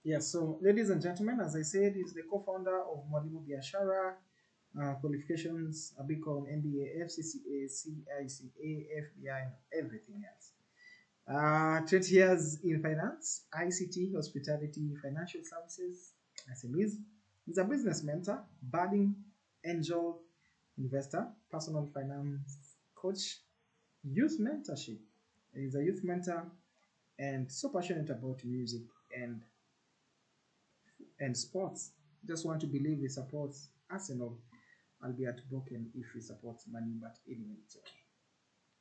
Yes, so ladies and gentlemen, as I said, he's the co-founder of Mwalimu Biashara, qualifications, a BCom, MBA, FCCA, CICA, FBI, and everything else. 20 years in finance, ICT, hospitality, financial services, SMEs. He's a business mentor, budding angel investor, personal finance coach, youth mentorship. He's a youth mentor and so passionate about music and sports. Just want to believe he supports Arsenal, albeit broken if he supports Manu, but anyway, it's okay.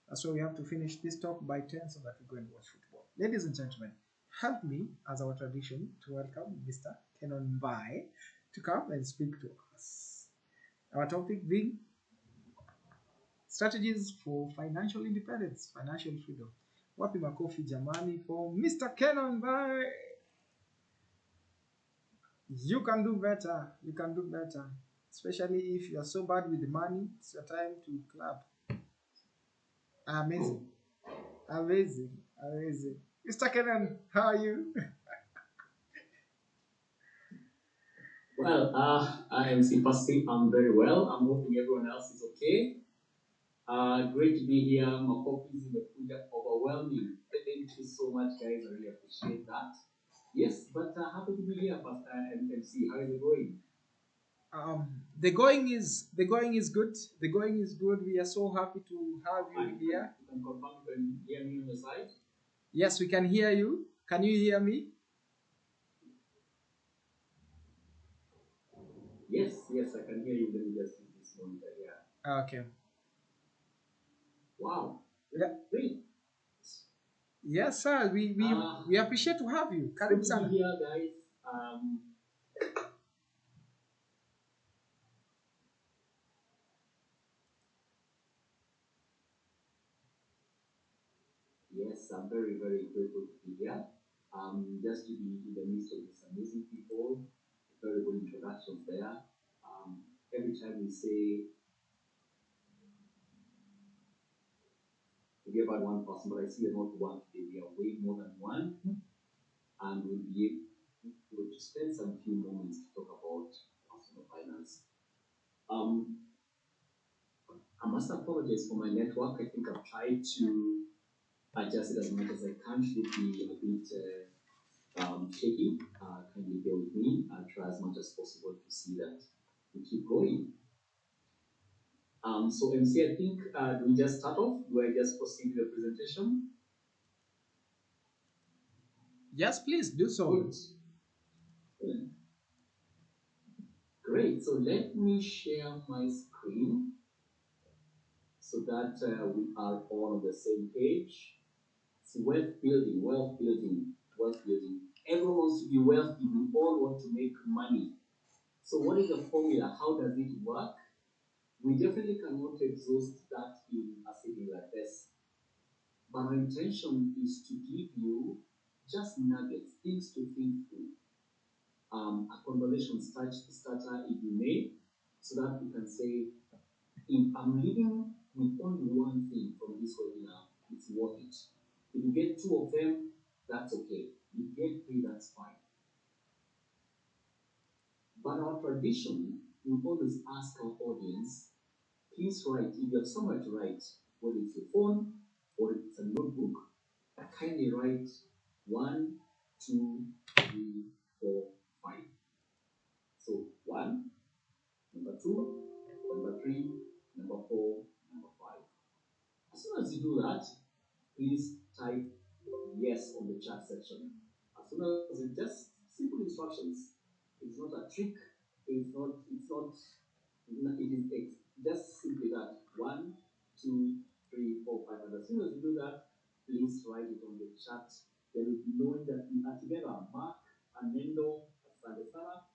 That's why we have to finish this talk by 10 so that we go and watch football. Ladies and gentlemen, help me, as our tradition, to welcome Mr. Kennon Mbae to come and speak to us. Our topic being strategies for financial independence, financial freedom. Wapi makofi jamani for Mr. Kennon Mbae. You can do better. You can do better. Especially if you are so bad with the money, it's your time to clap. Amazing. Amazing. Amazing. Mr. Kenan, how are you? Well, I am Passi. I'm very well. I'm hoping everyone else is okay. Great to be here. My copies in the project overwhelming. Thank you so much, guys. I really appreciate that. Yes, but happy to be here, Pastor MC. How is it going? The going is good. The going is good. We are so happy to have you Fine. here. You can confirm you can hear me on the side. Yes, we can hear you. Can you hear me? Yes, yes, I can hear you. Let me just use this monitor here. Okay. Wow. Yeah. Great. Yes, sir. We appreciate to have you. Good Karibu to sana. be here, guys. Yes, I'm very, very grateful to be here. Just to be in the midst of these amazing people, very good introductions there. Every time we say we about one person, but I see we're not one today. We are way more than one, and we'll be able to spend some few moments to talk about personal finance. Um, I must apologize for my network. I think I've tried to adjust it as much as I can. Should it be a bit shaky, kindly bear with me. I'll try as much as possible to see that we keep going. So MC, I think, do we just start off? Do I just proceed with the presentation? Yes, please do so. Good. Great. So let me share my screen so that we are all on the same page. It's wealth building, wealth building, wealth building. Everyone wants to be wealthy. We all want to make money. So what is the formula? How does it work? We definitely cannot exhaust that in a sitting like this. But our intention is to give you just nuggets, things to think through. A conversation starter, if you may, so that we can say, if I'm leaving with only one thing from this webinar, it's worth it. If you get two of them, that's okay. If you get three, that's fine. But our tradition, we always ask our audience, please write, if you have somewhere to write, whether it's your phone or it's a notebook, kindly write 1, 2, 3, 4, 5. So 1, number 2, number 3, number 4, number 5. As soon as you do that, please type yes on the chat section. As soon as it's just simple instructions, it's not a trick, it is just simply that 1, 2, 3, 4, 5. And as soon as you do that, please write it on the chat. There will be knowing that we are together. Mark, Anendo, Sandesara,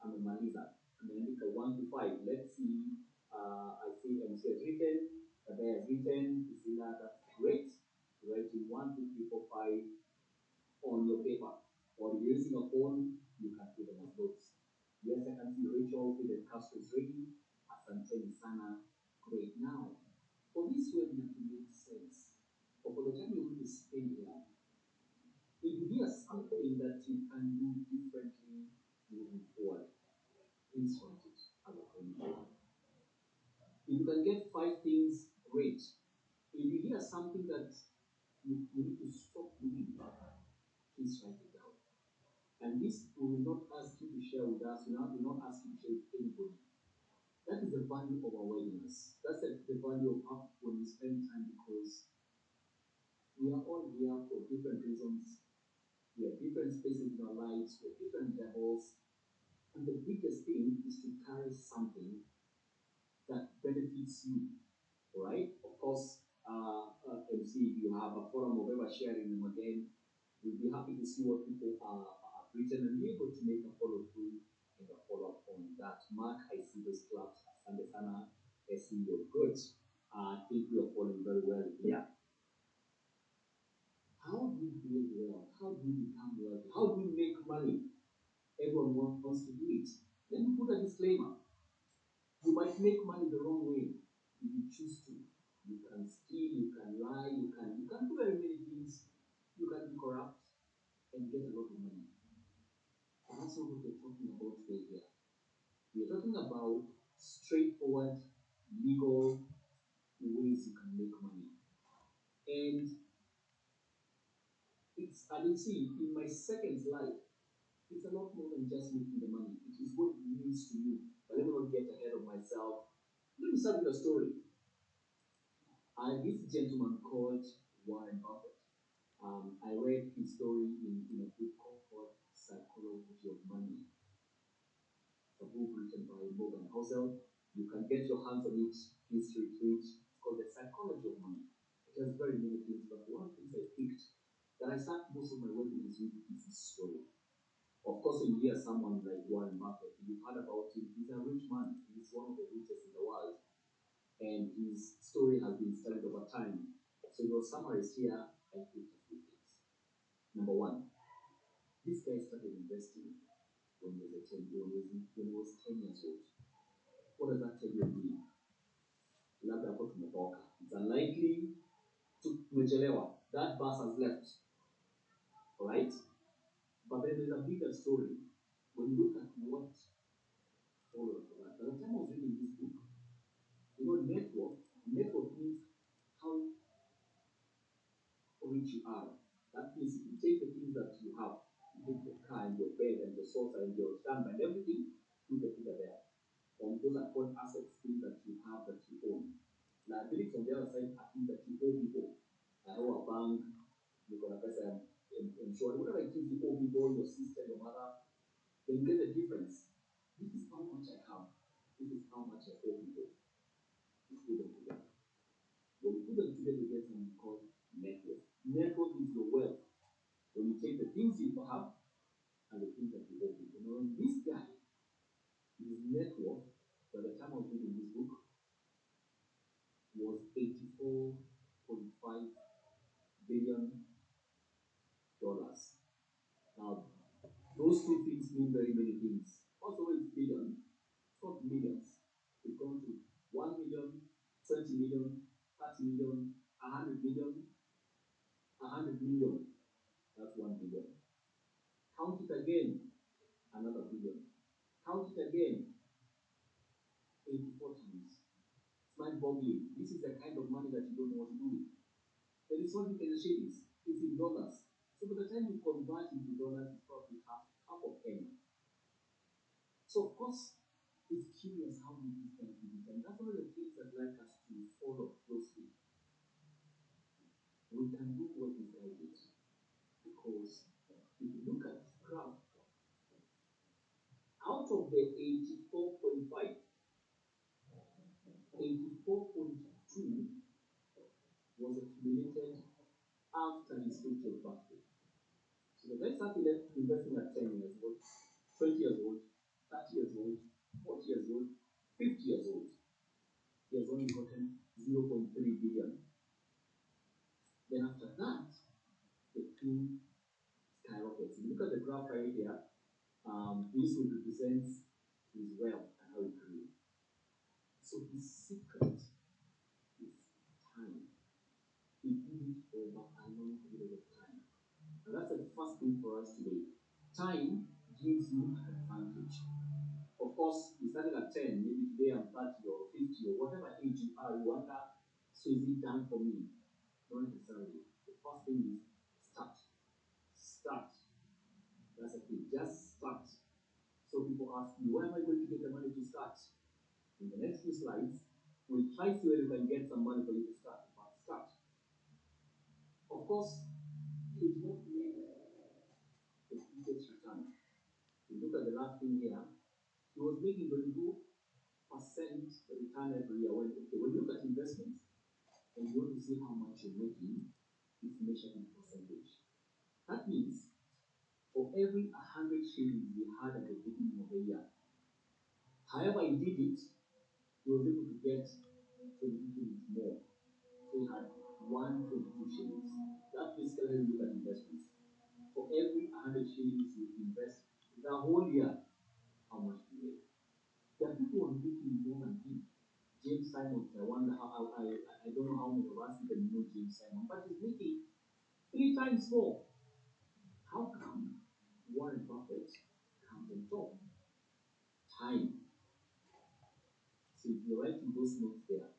and Maliza. And then look at 1 to 5. Let's see. I see MC has written, Tabea has written, Isila, that's great. Writing 1, 2, 3, 4, 5 on your paper. Or if you're using a phone, you can put them as notes. Yes, I can see Rachel with the cast is ready. Asante Sana. Great. Now, for this webinar to make sense, or for the time you're going to spend here, if you do a something that you can do differently moving forward, please write it as a point forward. If you can get 5 things, great. If you hear something that you need to stop doing, please write it down. And this we will not ask you to share with us, we will not ask you to share with anybody. That is the value of awareness. That's the value of how when we spend time, because we are all here for different reasons. We are different spaces in our lives, we are different levels. And the biggest thing is to carry something that benefits you, right? Of course, MC, if you have a forum of ever sharing them again, we'll be happy to see what people have written and be able to make a follow through and a follow up on that. Mark, I see those clubs. Asante sana. I see you're good. I think we are following very well here. How do you build wealth? How do you become wealthy? How do you make money? Everyone wants to do it. Let me put a disclaimer. You might make money the wrong way if you choose to. You can steal, you can lie, you can do very many things. You can be corrupt and get a lot of money. And that's not what we're talking about today here. We're talking about straightforward, legal ways you can make money. And I will see in my second slide, it's a lot more than just making the money. It is what it means to you. But let me not get ahead of myself. Let me start with a story. This gentleman called Warren Buffett. I read his story in a book called Psychology of Money, a book written by Morgan Housel. You can get your hands on it, please read it. It's called The Psychology of Money. It has very many things, but one of the things I picked that I start most of my webinars with is his story. Of course, when you hear someone like Warren Buffett, you've heard about him. He's a rich man. He's one of the richest in the world. And his story has been studied over time. So your summaries here, I picked a few things. Number one, this guy started investing when he was 10 years old. What does that tell you? It's unlikely to umechelewa. That bus has left. Alright? But then there's a bigger story. When you look at what followed after that. By the time I was reading this book, network means how rich you are. That means if you take the things that you have, you take your car and your bed and your sofa and your stamp and everything, put the figure there. And those are called assets, things that you have that you own. Liabilities on the other side are things that you owe people. I owe a bank, you're going to press insurance, whatever it is you owe people, your sister, your mother, then you get the difference. This is how much I have. This is how much I owe people. You put them together. When you put them together, you get something called network. Network is your wealth. When you take the things you have and the things that you owe people. Now, this guy, his network, by the time I was reading this book, was $84.5 billion. Now, those two things mean very many things. Also, it's billion, it's not millions. It's gone to 1 million, 20 million, 30 million, 100 million, 100 million. That's 1 billion. Count it again, another billion. Count it again, 84 times. It's mind-boggling. This is the kind of money that you don't know what to do with. And it's not in shillings, it's in dollars. So by the time you convert into dollars, it's probably half of Kenya. So of course, it's curious how we this can be. And that's one of the things I'd like us to follow closely. We can do what this guy did. Because if you look at this graph, out of the 84.5, 84.2 was accumulated after his 50th birthday. So the guy started investing at 10 years old, 20 years old, 30 years old, 40 years old, 50 years old. He has only gotten 0.3 billion. Then after that, the thing skyrockets. If you look at the graph right here, this will represent his wealth and how it grew. So his secret is time. He did it over a long period of time. And that's the first thing for us today. Time gives you an advantage. Of course, you started at 10, maybe today I'm 30 or 50 or whatever age you are, you wonder, so is it done for me? Not necessarily. The first thing is start. Start. That's the thing. Just start. So people ask me, where am I going to get the money to start? In the next few slides, we'll try to see where you can get some money for you to start. But start. Of course, it won't make the biggest return. You look at the last thing here, he was making 22% return every year. When you look at investments and you want to see how much you're making, it's measured in percentage. That means for every 100 shillings he had at the beginning of the year, however he did it, he was able to get 22 shillings more. So he had 122 shillings. That basically how you look at investments. For every 100 shillings you invest the whole year, how much do you make? There are people who are making more than him. James Simon, I wonder I don't know how many of us even know James Simon, but he's making 3 times more. How come Warren Buffett comes on top? Time. So if you're writing those notes there,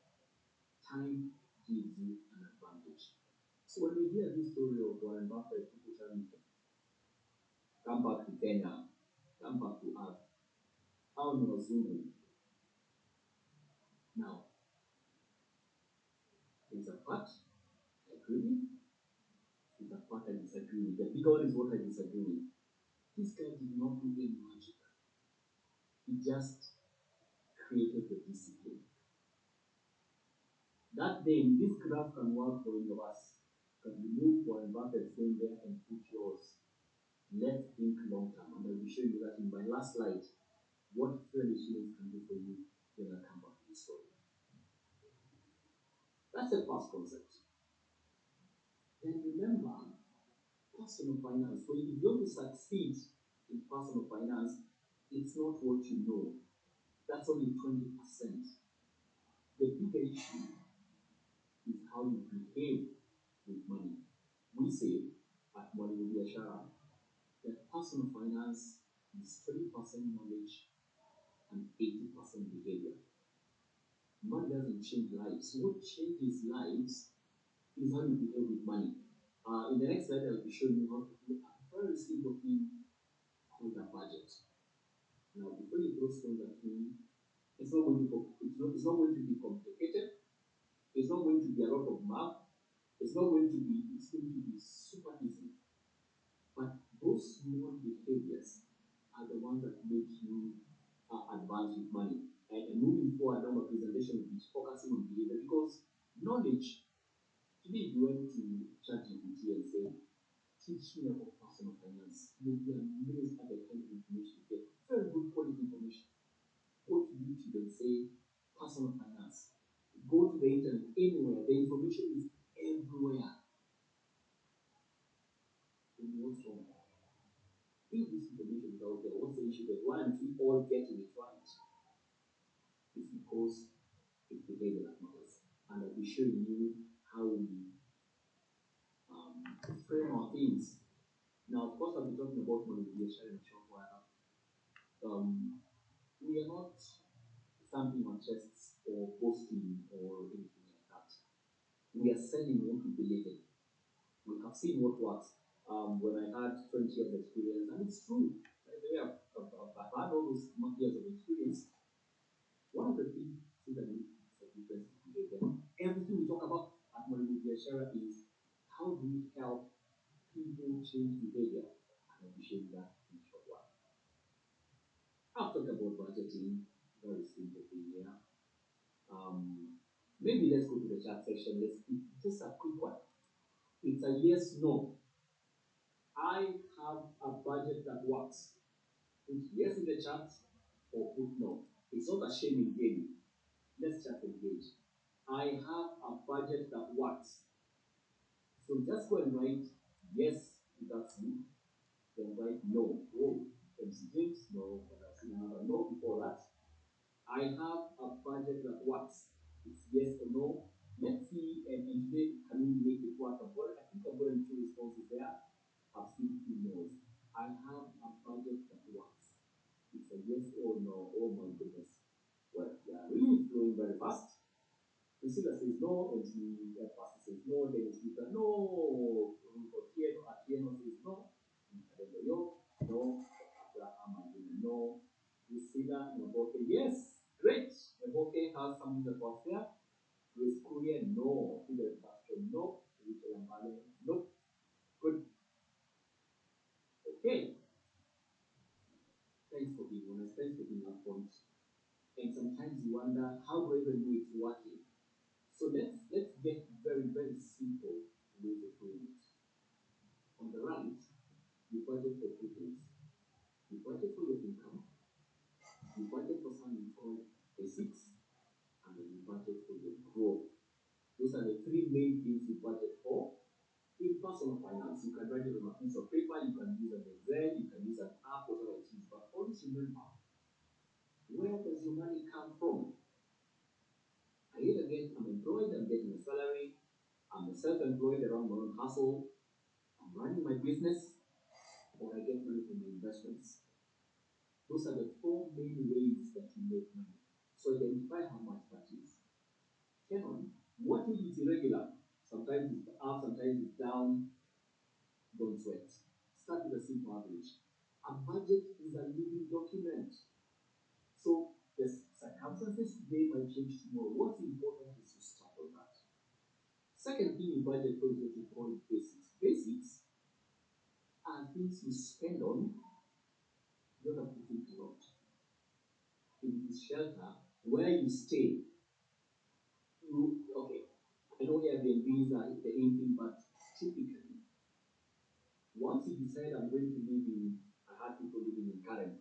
time gives you an advantage. So when we hear this story of Warren Buffett, people tell me, come back to Kenya, come back to Earth. How no Zulu? Now, there's a part I agree with, there's a part I disagree with. The bigger one is what I disagree with. This guy did not do any magic. He just created the discipline. That then, this graph can work for any of us. You can remove Warren Buffett's name there and put yours. Let's think long term. And I'll be showing you that in my last slide, what fairly shillings can do for you when I come back to this story. That's the first concept. Then remember, personal finance. When you want to succeed in personal finance, it's not what you know. That's only 20%. The bigger issue is how you behave with money. We say at Mwalimu Biashara that personal finance is 20% knowledge and 80% behavior. Money doesn't change lives. What changes lives is how you behave with money. In the next slide, I'll be showing you how to do a very simple thing called a budget. Now, before you throw stones at me, it's not going to be complicated. It's not going to be a lot of math. It's going to be super easy. But those small behaviors are the ones that make you advance with money. And moving forward, now my presentation will be focusing on behavior because knowledge. Today, if you went to ChatGPT and say, teach me about personal finance, you'll be amazed at the kind of information you get. Very good quality information. Go to YouTube and say, personal finance. Go to the internet anywhere. The information is everywhere. And what's wrong? If this information is out there, what's the issue that why aren't we all getting it right? It's because it's behavior that matters. And I'll be showing you how we frame our things. Now, of course, I'll be talking about Mwalimu Biashara in a short while. We are not stamping on chests or boasting or anything like that. We are selling what we believe in. We have seen what works. When I had 20 years experience, and it's true. I've had all those years of experience. One of the things that we difference is behavior. Everything we talk about at Mwalimu Biashara is how do we help people change behavior? And I'll be sharing that in a short while. I've talked about budgeting, very simple thing here. Maybe let's go to the chat section. Let's just a quick one. It's a yes, no. I have a budget that works. Put yes in the chat or put no. It's not a shaming game. Let's just engage. I have a budget that works. So just go and write yes if that's you. Then write no. Oh, MC James, no, but I've seen another no before that. I have a budget that works. It's yes or no. Let's see, and today can we make it work? I think I've got 2 responses there. I've seen emails. I have a budget that works. It's a yes or no. Oh my goodness. Well, they are really flowing very fast. Priscilla says no, and Pastor says no, then Speaker no, Atieno says no, Yo, no, Abraham and no, Priscilla Naboke, yes, great. Naboke has something that was there. Grace Korea, no. Fidel Castro, no. Richard Ambale, no. Good. Okay. Thanks for being honest. Thanks for being upfront. And sometimes you wonder how do I even know it's working? So let's get very, very simple ways of doing it. On the right, you budget for two things. You budget for your income, you budget for something called basics, and then you budget for your growth. Those are the three main things you budget for. In personal finance, you can write it on a piece of paper, you can use an Excel, you can use an app, whatever it is. But always remember, where does your money come from? I'm employed, I'm getting a salary, I'm self-employed around my own hustle, I'm running my business, or I get money from my investments. Those are the four main ways that you make money. So identify how much that is. Kennon, what if it's irregular? Sometimes it's up, sometimes it's down. Don't sweat. Start with a simple average. A budget is a living document. So the circumstances today might change tomorrow. What's important is to start on that. Second thing you budget for is what you call basics. Basics are things you spend on, not a putting a lot. If it is shelter, where you stay, okay. I know Airbnbs are the in thing, but typically, once you decide I'm going to live in, I had people living in Karen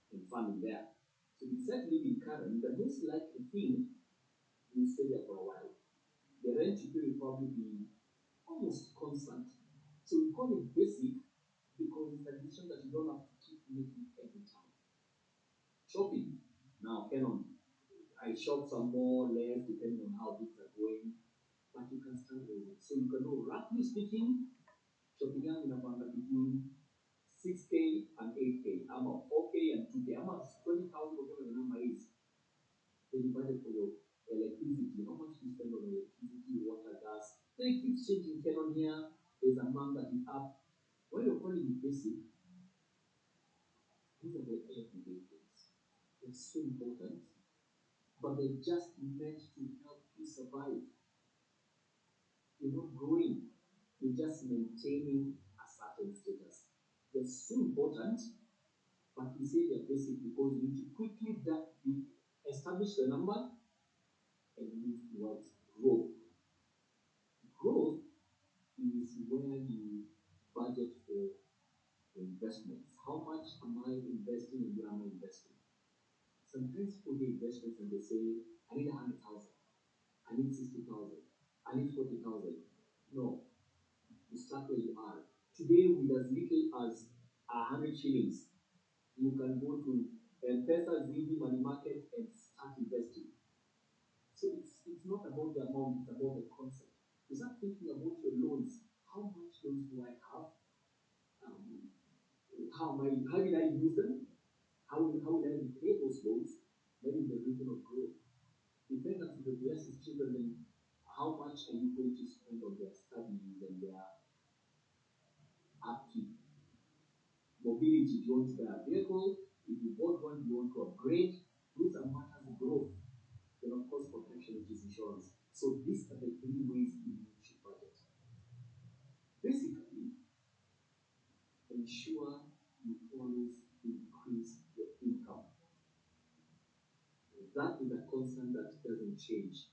and farming there. So you decide to live in Karen, the most likely thing you stay there for a while. The rent you pay will probably be almost constant. So we call it basic because it's a decision that you don't have to keep making every time. Shopping. Now, Canon, I shop some more, less, depending on how things are going, but you can start with it. So you can know, roughly speaking, shopping in a between 6K and 8K. I'm a 4K and 2K. I'm a 20,000, whatever the number is. Then you budget for your electricity. How much you spend on electricity, water, gas. Then it keeps changing. Canon here, there's a month that is up. When you're calling it basic, these are the everyday things. They're so important, but they're just meant to help you survive. You're not growing, you're just maintaining a certain status. They're so important, but we say they're basic because you need to quickly establish the number and move towards growth. Growth is where you budget for investments. How much am I investing and where am I investing? Sometimes people get investments and they say, I need 100,000, I need 60,000, I need 40,000. No, you start where you are. Today, with as little as 100 shillings, you can go to M-Pesa, ZD, Money Market and start investing. So it's not about the amount, it's about the concept. You start thinking about your loans. How much loans do I have? How will I use them? How will I repay those loans? That is the reason of growth. Dependent on the blessed children, then how much are you going to spend on their studies and their upkeep? Mobility, do you want to buy a vehicle? If you bought one, do you want to upgrade? Those are matters of growth. Then, of course, protection, which is insurance. So, these are the three ways in which you budget. Basically, ensure you always increase your income. That is a constant that doesn't change.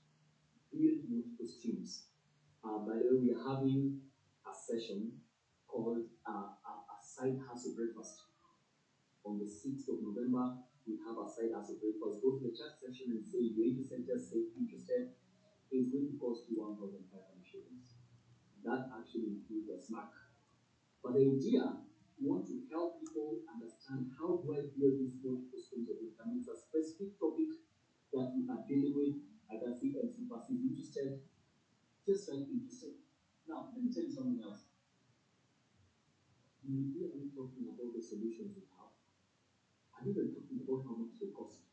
Build multiple streams. By the way, we are having a session called a side hustle breakfast. On the 6th of November, we have a side hustle breakfast. Go to the chat session and say you're interested, just say interested. It's going to cost you 1,500 shillings. That actually includes a snack. But the idea, we want to help people understand how do I build these multiple streams of income. It's a specific topic that we are dealing with. I can see MC Passi is interested, just like interested. Now, let me tell you something else. You hear me talking about the solutions we have, and even talking about how much they cost.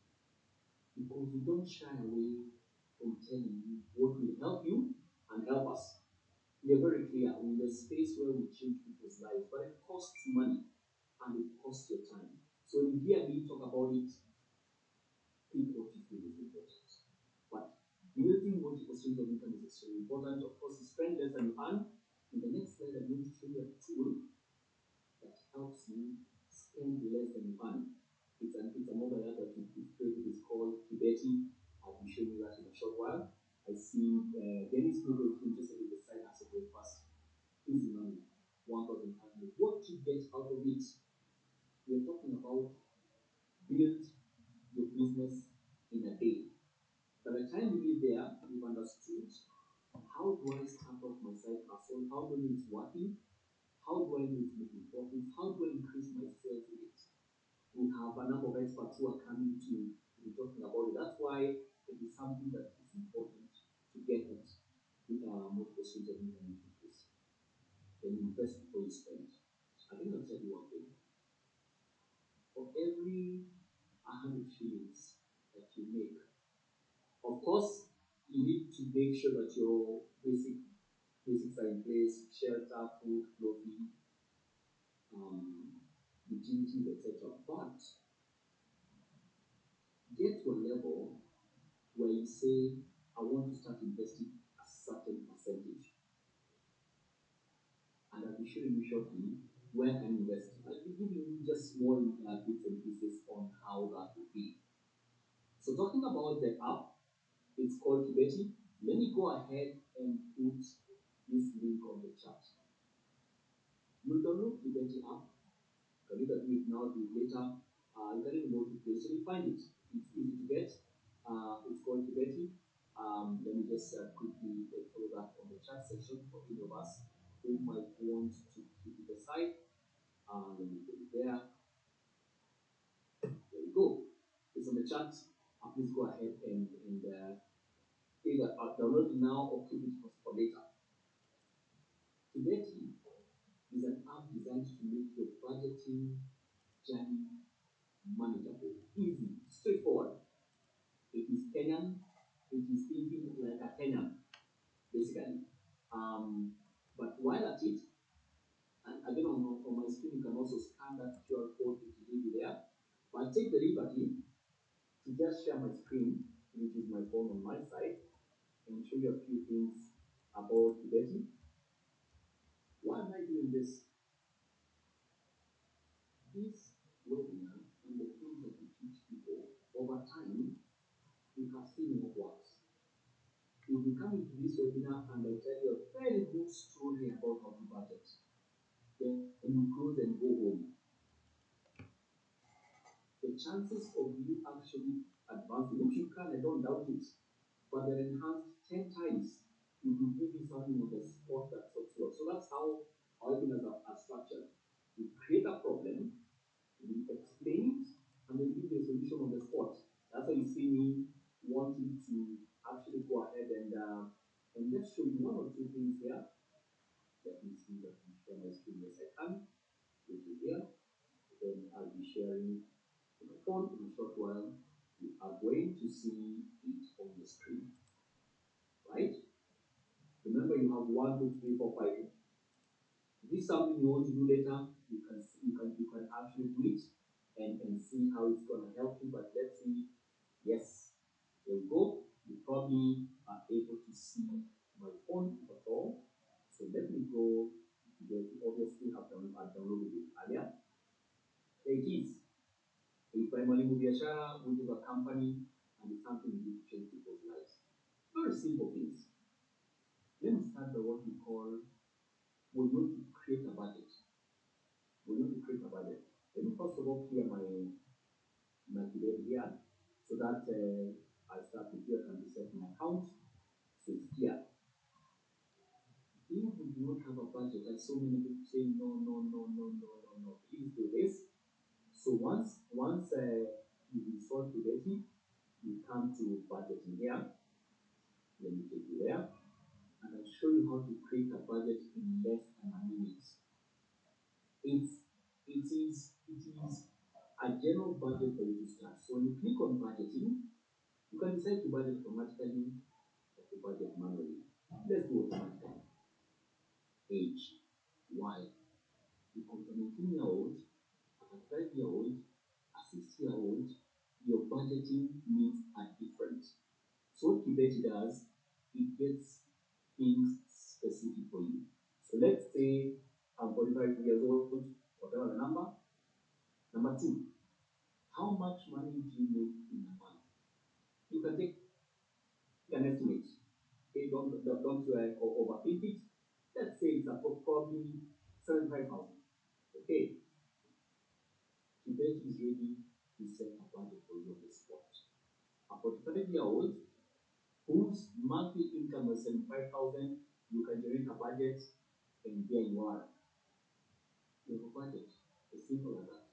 Because we don't shy away from telling you what will help you and help us. We are very clear. We're in a space where we change people's lives, but it costs money and it costs your time. So when you hear me talk about it, think what you feel is important. But building multiple streams of income is extremely important. Of course, you spend less than you earn. In the next slide, I'm going to show you a tool that helps you spend less than you earn. It's a mobile app that we've created. It's called Kibeti. I'll be showing you that in a short while. I see Dennis Google interested in the side hustle breakfast. Easy money, 1,500. What to get out of it? We're talking about build your business in a day. By the time you get there, you've understood how do I start off my side hustle? How do I know it's working? How do I know it's making profits? How do I increase my sales rate? We have a number of experts who are coming to be talking about it. That's why it is something that is important to get it with multiple streams of income increase. Then you invest before you spend. I think I'll tell you one thing. For every 100 shillings that you make, of course, you need to make sure that your basics are in place: shelter, food, clothing, utilities, etc. But get to a level where you say, I want to start investing a certain percentage. And I'll be showing you shortly where I invest. I'll be giving you just small bits and pieces on how that will be. So talking about the app, it's called Kibeti. Let me go ahead and put this link on the chat. You download Kibeti app. You can either do it now, do it later. You can even go to Play Store. You find it. It's easy to get. It's called Kibeti. Let me just quickly throw that on the chat section for any of us who might want to keep it aside. Let me put it there. There we go. It's on the chat. Please go ahead and either download it now or keep it for later. Kibeti is an app designed to make your budgeting journey manageable, easy, straightforward. It is Kenyan. It is thinking like a Kenyan, basically. But while at it, and again on my screen, you can also scan that QR code which is really there. But I take the liberty to just share my screen, which is my phone on my side, and show you a few things about Kibeti. Why am I doing this? This webinar and the things that we teach people over time, we have seen what works. If you come into this webinar and I tell you a very good story about how to budget, then you close and go home, the chances of you actually advancing, which you can, I don't doubt it, but they're enhanced 10 times if you give me something on the spot that sorts you out. So that's how our webinars are structured. We create a problem, we explain it, and then give you a solution on the spot. That's why you see me wanting to actually go ahead and just show you one or two things here. Let me see if I can share my screen. Yes, I can, which is here. Then I'll be sharing my phone in a short while. You are going to see it on the screen, right? Remember, you have 1, 2, 3, 4, 5. If this is something you want to do later, you can actually do it and see how it's gonna help you. But let's see. Yes, there we go. You probably are able to see my phone at all. So let me go. You obviously have downloaded it earlier. There it is. It's by Mwalimu Biashara, which is a company, and it's something we do to change people's lives. Very simple things. Let me start by what we call, we're going to create a budget. We're going to create a budget. Let me first of all clear my today here, so that I start with here and reset my account, so it's clear. If we do not have a budget, like so many people say, no, no, no, no, no, no, no, please do this. So once you install Kibeti, you come to budgeting here. Let me take you there, and I'll show you how to create a budget in less than a minute. It is a general budget for you to start. So when you click on budgeting, you can decide to budget automatically or to budget manually. Let's do automatically. Age. Why? Because a 19-year-old, a 35-year-old, a 60-year-old, your budgeting needs are different. So what Kibeti does, it gets things specific for you. So let's say I'm 45 years old, whatever the number. Number two, how much money do you make in a month? You can take an estimate. Okay, don't overthink it. Let's say it's probably 75,000. Okay, Kibeti is ready to set a budget for you on the spot. A 45-year-old whose monthly income was 75,000, you can generate a budget, and there you are. You have a budget. As simple as that.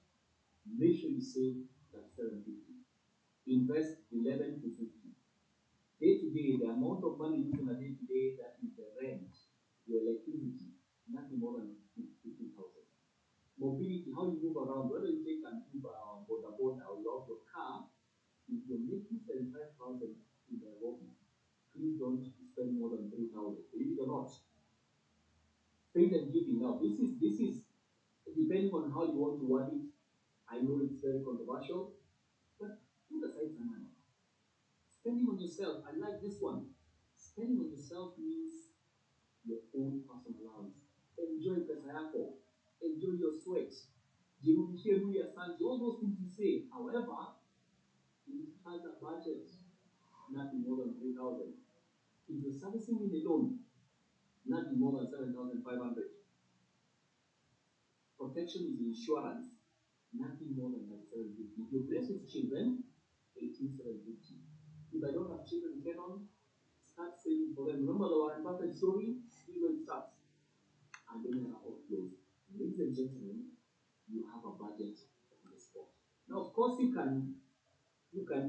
Make sure you save that 750. Invest 11 to 50. Day to day, the amount of money you use on a day to day, that is the rent, your electricity, nothing more than 50,000. Mobility, how you move around, whether you take an Uber or boda boda or you have your car, if you're making 75,000 in Nairobi, please don't spend more than 3,000. Believe it or not, faith and giving. Now, this is depending on how you want to word it. I know it's very controversial, but put aside some money. Spending on yourself, I like this one. Spending on yourself means your own personal allowance. Enjoy pesa yako. Enjoy your sweat. Jirudishie mwili asante. All those things you say. However, it has a budget, nothing more than 3,000. If you're servicing in a loan, nothing more than 7,500. Protection is insurance, nothing more than that 750. If you're blessed with children, 18,750. If I don't have children, Kennon, start saving for them. Remember the Warren Buffett story? Here's where it starts. And then you have outflows. Ladies and gentlemen, you have a budget on the spot. Now, of course, you can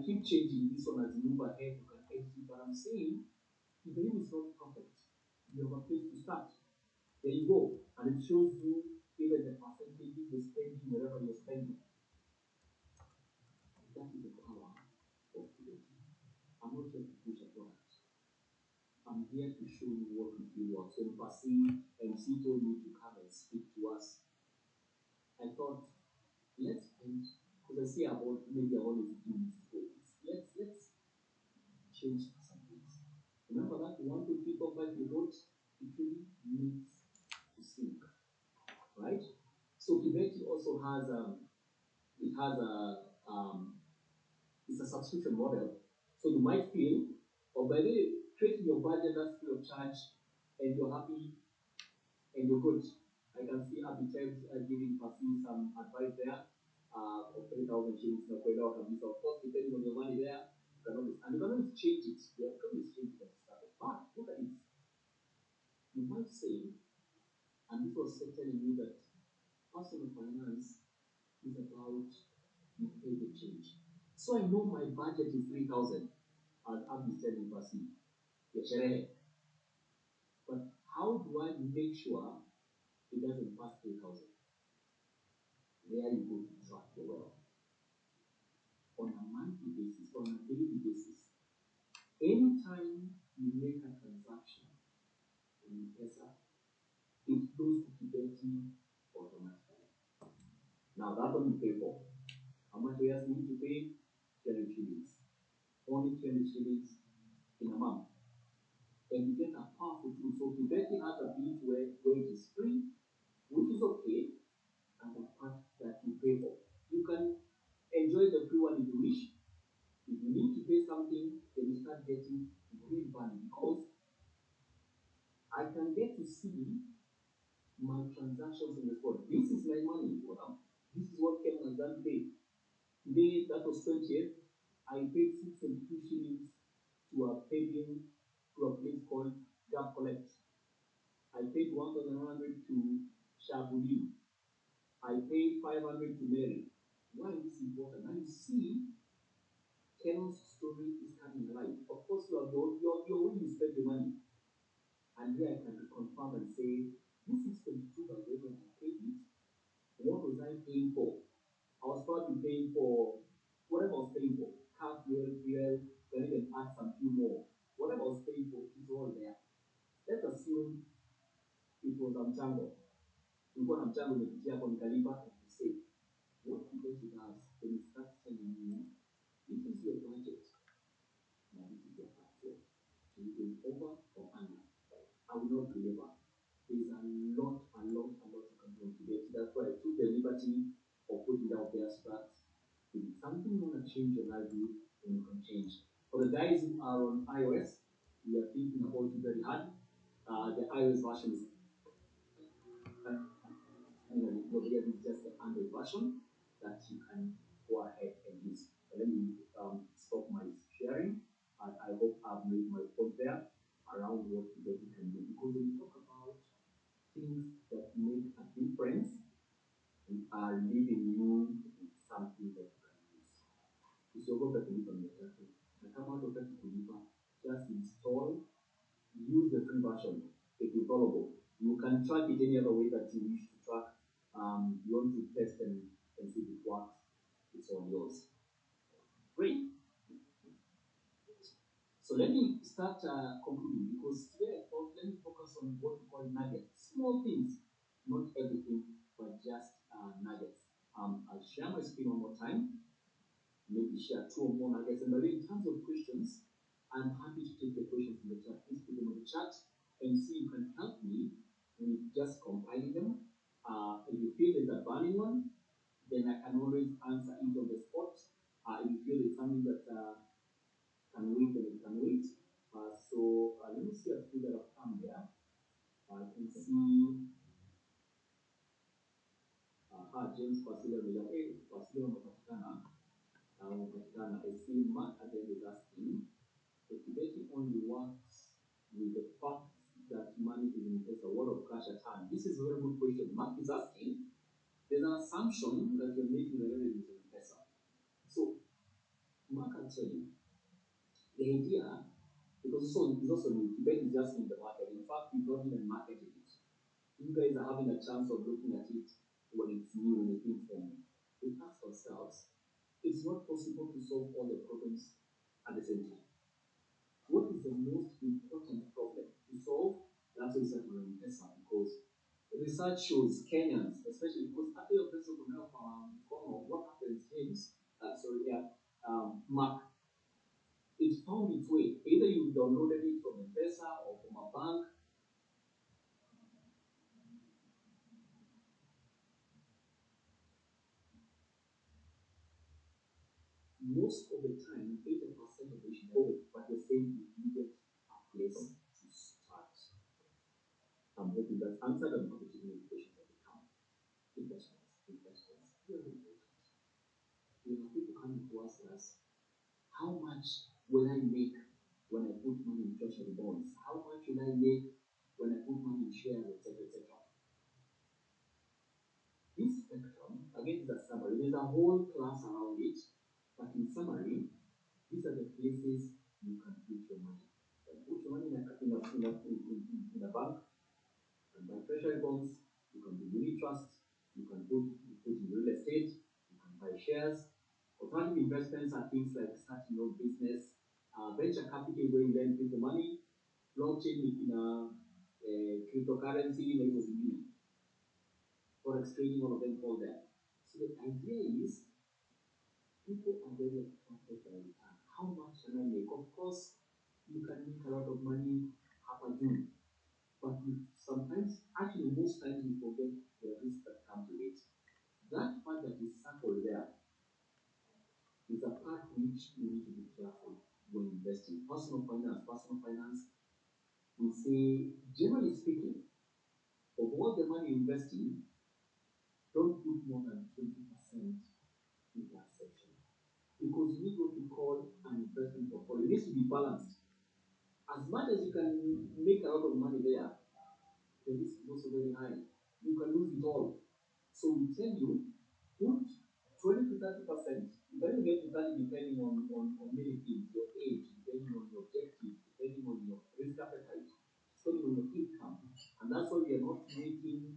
keep changing this one as you move ahead. You can edit it, but I'm saying if the name is not perfect, you have a place to start. There you go. And it shows you even the percentages you're spending, wherever you're spending. That is the power of creativity. I'm not here to push a product. I'm here to show you what we feel works. When Passi MC told me to come and speak to us, I thought, let's spend, because I see about maybe I wanted to do this before. Let's change some things. Remember that 1, 2, 3, 4, 5 you wrote? It really needs to sink, right? So Kibeti also has it has it's a subscription model. So you might feel, or by the way, creating your budget that's free of charge, and you're happy and you're good. I can see Habitat giving Passi some advice there of 3,000 shillings. Of course, depending on your money there, you can always change it. You can always change it at the start. But look at this. You might say, and this was telling me that personal finance is about you pay the change. So I know my budget is 3,000, as Abby said in Passi. But how do I make sure it doesn't pass 3,000? Where you go to track your wealth on a monthly basis, on a daily basis. Anytime you make a transaction in Pesa, it goes to Kibeti automatically. Now that one you pay for. How much do you need to pay? 20 shillings. Only 20 shillings in a month. And you get a powerful tool. So Kibeti has a bit where it is free, which is okay, and the part that you pay for. You can enjoy the free one if you wish. If you need to pay something, then you start getting real value because I can get to see my transactions in the spot. This is my money. This is what Kennon has done today. Today, that was 20th. I paid 6.2 shillings to a paying to a place called Gap Collect. I paid 1,100 to Shabuli. I paid 500 to Mary. Why is this important? Now you see, Kennon's story is coming alive. Of course, you are way you spend your money. And here I can confirm and say, this 6.2 by the way, when I paid it, paying for. I was probably paying for whatever I was paying for. Car fuel, then even add some few more. Whatever I was paying for, it's all there. Let's assume it was mchango. Ulikuwa na mchango umepitia hapo nikalipa and you say, what Kibeti does when it starts telling you, this is your budget, now this is your actual. So you go over or under. I will not deliver. There's a lot you can do on Kibeti. That's why I took the liberty of putting out there so that if it's something you want to change your life with, then you can change. For the guys who are on iOS, we are thinking about it very hard. The iOS version is over here is just the Android version that you can go ahead and use. But let me stop my sharing. I hope I've made my point there around what you can do. Because when we talk about things that make a difference, we are leaving you with something that you can use. Usiogope kulipa 300. Na kama hutaki kulipa, just install, use the free version. It's installable. You can track it any other way that you wish to track. You want to test and see if it works. It's all yours. Great. So let me start concluding because today I thought let me focus on what we call nuggets. Small things, not everything, but just nuggets. I'll share my screen one more time. Maybe share two or more nuggets. And in terms of questions, I'm happy to take the questions in the chat. Please put them in the chat and see if you can help me with just compiling them. If you feel there's a burning one, then I can always answer it on the spot. If you feel it's something that can wait, then it can wait. Let me see a few that have come there. I can see James Passi Umepatikana. I see Mark again is asking, the Tibeti only works with the fact that money is in place, a word of cash at hand. This is a very good question. Mark is asking, there's an assumption that you're making related to the pesa. So, Mark can tell you, the idea, because it's also new, Tibet is just in the market. In fact, we've not even marketed it. You guys are having a chance of looking at it when it's new, when it's informed. We ask ourselves, it's not possible to solve all the problems at the same time. What is the most important problem to solve? That's what research on M-Pesa because research shows Kenyans, especially because after your person will know what happens, James, Mark, it found its way. Either you downloaded it from M-Pesa or from a bank. Most of the time, 80% of it should go it, but you're saying you needed a place to start. I'm hoping that's answered. I'm happy to do questions that come. Investments, very important. We have people coming to us and ask, how much will I make when I put money in treasury bonds? How much will I make when I put money in shares, etc., etc.? This spectrum, again, is a summary. There's a whole class around it, but in summary, these are the places you can put your money. You can put your money in a bank, you can buy treasury bonds, you can do unit trusts, you can put in real estate, you can buy shares. Alternative investments are things like starting your business, venture capital where you lend people money, blockchain in a cryptocurrency, like was in forex trading, all of them fall there. So the idea is people are very attracted by return. How much can I make? Of course, you can make a lot of money half a June, but sometimes, actually, most times we forget the risks that come with it. That part that is circled there is a part which you need to be careful when investing. Personal finance, we say, generally speaking, of all the money you invest in, don't put more than 20% in that section. Because you need what we call an investment portfolio. It needs to be balanced. As much as you can make a lot of money there, the risk is also very high. You can lose it all. So we tell you, put 20 to 30%. You can even get to 30 depending on many things, your age, depending on your objective, depending on your risk appetite, depending on your income. And that's why we are not making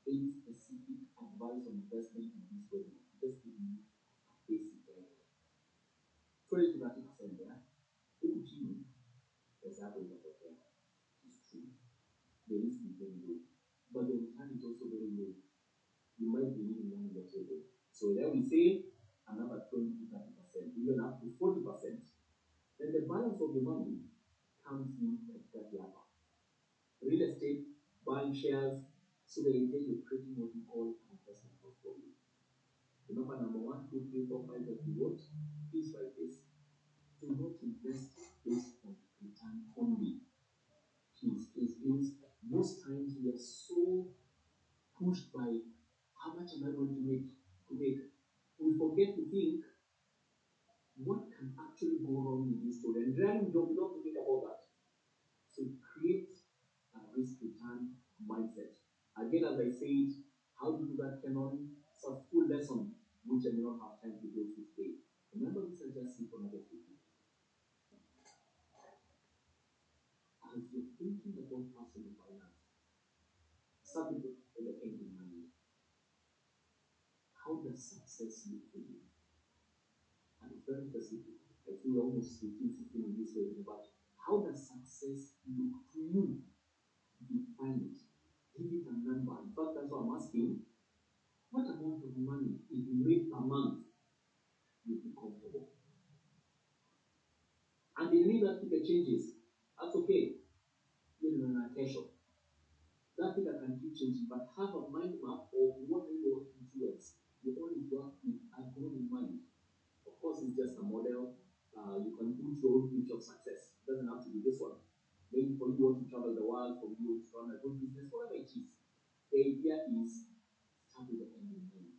any specific advice on investment in this webinar. Just give you a basic guideline. 20 to 30% there. Equity is average of the It's true. The risk is very low. But the return is also very low. You might be leaving money on the table. So there we say another 20 to 30%, even up to 40%. Then the balance of the money comes in at that level. Real estate, buying shares, so they engage with creating what we call an investment portfolio. Remember, number 1, 2, 3, 4, 5 that we wrote, please write this. Do not invest based on return only. Please, please, please. Most times we are so pushed by how much am I going to make. We forget to think what can actually go wrong in this story. And then we don't think about that. So create a risk return mindset. Again, as I said, how to do that, Kennon? It's a full lesson which I may not have time to go through today. Remember, this is just simple negativity. As you're thinking about personal finance, some people have the end in mind. How does success look for you? And it's very specific. I feel almost 15, 16 in this way, but how does success look to you? Define it. Give it a number. In fact, that's what I'm asking. What amount of money, if you make per month, you'll be comfortable? And they need that figure changes. That's okay. You're in an attention. That figure can keep changing, but have a mind map of what you want to influence. You always work with a goal in mind. Of course, it's just a model. You can put your own future of success. It doesn't have to be this one. Maybe for you want to travel the world, for you to run a good business, whatever it is. The idea is start with the end in mind.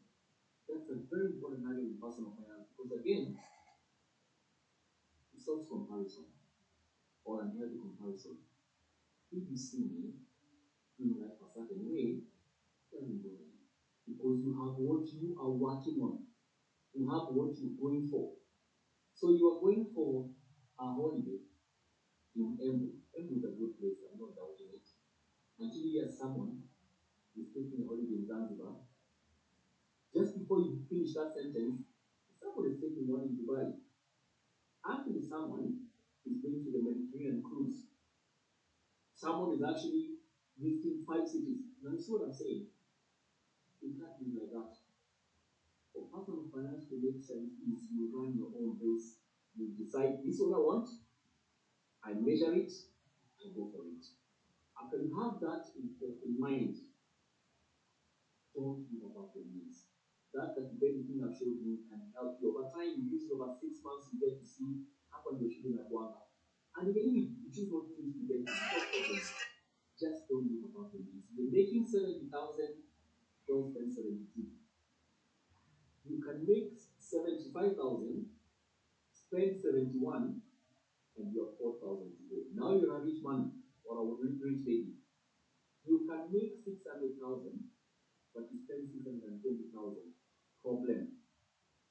That's a very important area in personal finance because again, it solves comparison or unhealthy comparison. If you see me doing life a certain way, doesn't bother you because you have what you are working on. You have what you're going for. So you are going for a holiday in Embu. Embu is a good place, I'm not doubting it. Until you hear someone is taking a holiday in Zanzibar, just before you finish that sentence, someone is taking one in Dubai. Actually, someone is going to the Mediterranean cruise. Someone is actually visiting 5 cities. Now, you see what I'm saying? You can't live like that. For personal finance to make sense is you run your own race. You decide this is what I want, I measure it, I go for it. After you have that in mind, don't give up your needs. That very thing I've showed you can help you. Over time, you use it over 6 months, you get to see how you're shooting at one. And even if you choose not to use the benefits, just don't give up your needs. You're making 70,000, don't spend 72. You can make 75,000, spend 71, and you have 4,000 to go. Now you're a rich man or a rich lady. You can make 600,000, but you spend 620,000. Problem.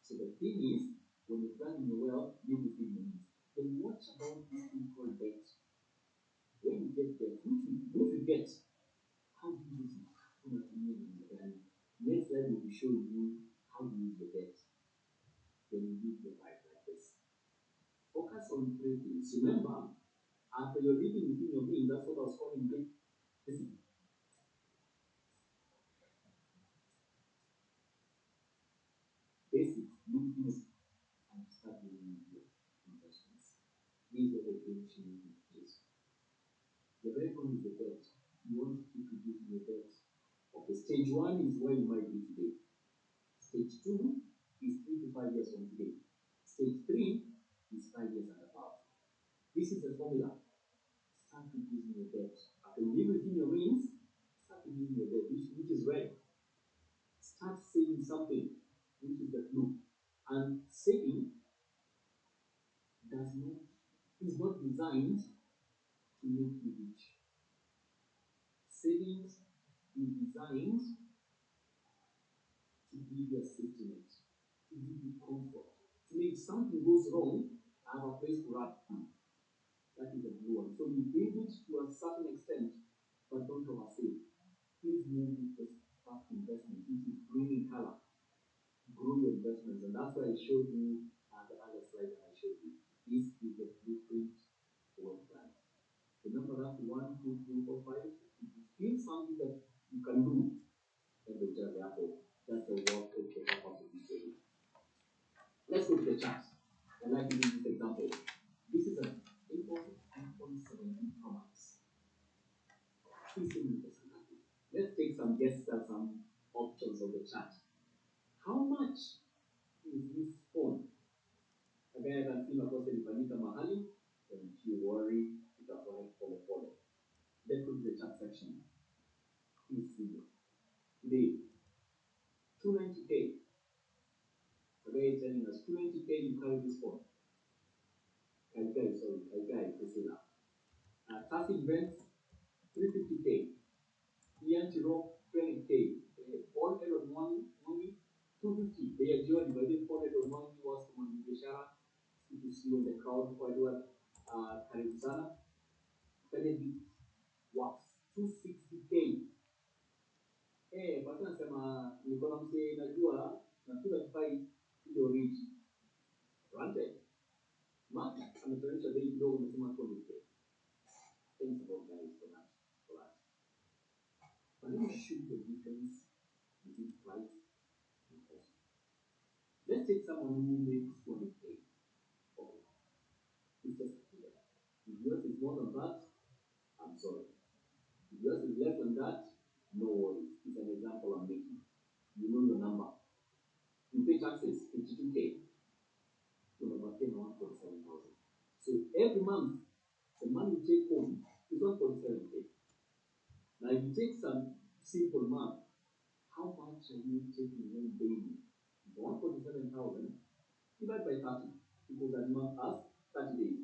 So the thing is, when you're planning your wealth, you will be needs. Then watch about this thing called debt. When you get debt, which you get, how do you use it? And next slide will be showing you how to use the debt. When you live your life like this. Focus on 3 things. Remember, after you're living within your means, that's what I was calling basic. Basic, do this and start doing your investments. These are the things you need to do. The very one is the debt. You want to keep reducing your debt. Okay, stage 1 is where you might be today. Stage 2 is 3 to 5 years from today. Stage 3 is 5 years and above. This is the formula. Start reducing your debt. After you live within your means, start reducing your debt, which is red. Start saving something, which is the blue. And saving is not designed to make you rich. Savings is designed to give you a safety net, to give you comfort, to make something goes wrong, I have a place to run. That is the blue one. So you build it to a certain extent, but don't oversave. Please move with have investment, which is green in color. Grow your investments, and that's why I showed you the other slide that I showed you. This is the blueprint for plan. Remember that 1, 2, 3, 4, 5. If you feel something that you can do, then the therefore that's the work of the purpose of this training. Let's go to the chart. I like to use this example. This is an important 3.17 Pro Max. Let's take some guesses at some options of the chart. How much is this phone? Again, I can see makosa ilifanyika mahali, don't you worry, itakuwa pole pole. Let's go to the chat section. Please see. Today, 290K. Today is telling us 290K, you carry this phone. Kaikai, Priscilla. Task events, 350K. ENT rock, 20K. All head of money, 250. They are joined by the 4 head of money was Mwalimu Biashara. If you see on the crowd, quite well, karibu sana. Benefit was 260K. But nasema niko na mzee najua na kila fight ile reach. Granted. Mark ametuonyesha bei kidogo amesema 20K. Thanks a lot guys for that. But let me show you the difference between price and cost. Let's take someone who makes 20K. Okay. It's just here. If yours is more than that, I'm sorry. If yours is less than that, no worries. It's an example I'm making. You know your number. You pay taxes, 52K. You have a 147,000. So every month, the money you take home is 147K. Now, if you take some simple math, how much are you taking home daily? 147,000 divided by 30, because that month has 30 days.